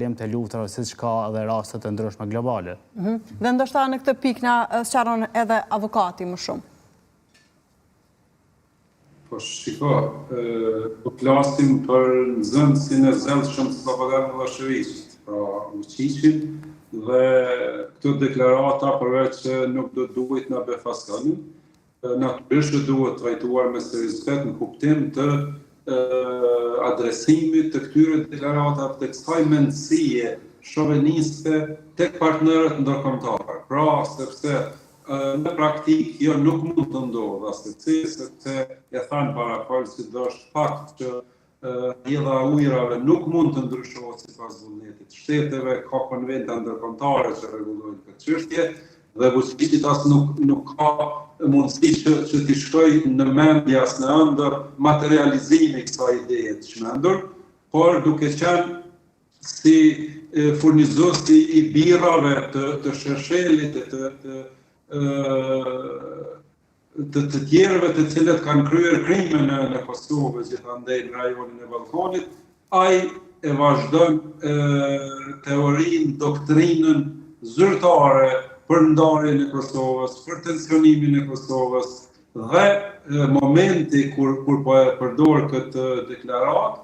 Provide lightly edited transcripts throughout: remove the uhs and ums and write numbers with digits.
të luftave siç ka edhe raste të ndryshme globale. Dhe ndoshta në këtë pikë na sqaron edhe avokati më shumë. Po shiko, po flasim për nxënësin e zellshëm të Slobodan Miloševićit, pra Vučićin, dhe këto deklarata përveç që nuk do duhet na befasonin, natyrisht duhet trajtuar me seriozitet në kuptim të adresimit të këtyre deklaratave të kësaj mendësie shoveniste tek partnerët ndërkombëtar. Pra, sepse në praktik jo nuk mund të ndodhë asnjë, sepse e thanë parafal se do është fakt që rrjedha e ujrave nuk mund të ndryshohet sipas vullnetit të shteteve, ka konventa ndërkombëtare që rregullojnë këtë çështje dhe Vučićit as nuk ka mundësi që t'i shkojë në mendje as në ëndër materializimi i kësaj ideje të shmendur, por duke qenë si furnizuesi i birrave të Sheshelit të tjerëve të cilët kanë kryer krime në Kosovë, gjithandej në rajonin e Ballkanit, ai e vazhdon teorinë, doktrinën zyrtare për ndarjen e Kosovës, për tensionimin e Kosovës, dhe momenti kur po e përdor këtë deklaratë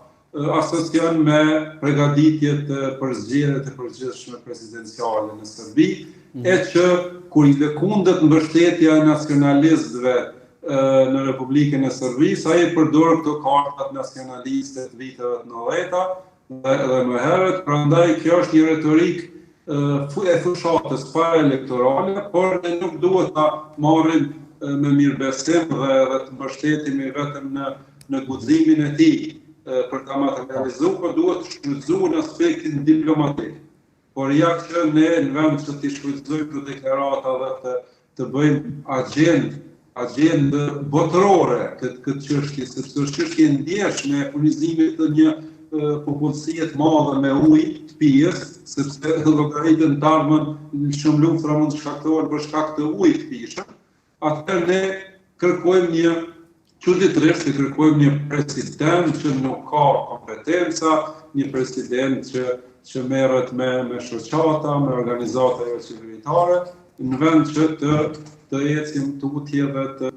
asocion me përgatitjet për zgjedhjet e përgjithshme presidenciale në Serbi, e që kur i lëkundet mbështetja e nacionalistëve në Republikën e Serbisë, ai përdor këto kartat nacionaliste të viteve të 90-ta dhe më herët, prandaj kjo është një retorikë e fushatës pa elektorale, por ne nuk duhet ta marrim me mirëbesim dhe të mbështetemi vetëm në guximin e tij për ta materializuar, por duhet të shfrytëzuar në aspektin diplomatik. Por ja që ne në vend që t'i shfrytëzojmë këto deklarata dhe të bëjmë agjendë botërore këtë çështje, sepse është çështje ndjeshme e furnizimit të një popullsie të madhe me ujë të pijes, sepse llogaritën të ardhmen shumë luftra mund të shkaktohen për shkak të ujit të pijshëm. Atëherë ne kërkojmë një çuditërisht kërkojmë një president që nuk ka kompetenca, një president që merret me shoqata, me organizata jo qeveritare, në vend që të ecim tutje dhe të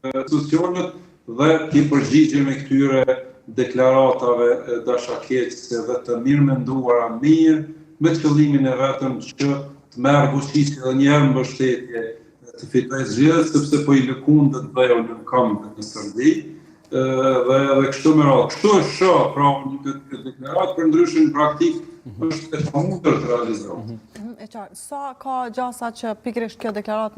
institucionet dhe të përgjigjemi këtyre deklaratave dashakeqëse dhe të mirëmenduara mirë, me qëllimin e vetëm që të merë Vučići dhe njerë mbështetje të fitojë zgjedhjet, sepse po i lëkundet bëjë në këmbë në Serbi, dhe kështu me radhë. Kështu është shoh, pra këtë deklaratë, për ndryshe në praktik është e pamundur të realizohet. Sa ka gjasa që pikërisht kjo deklaratë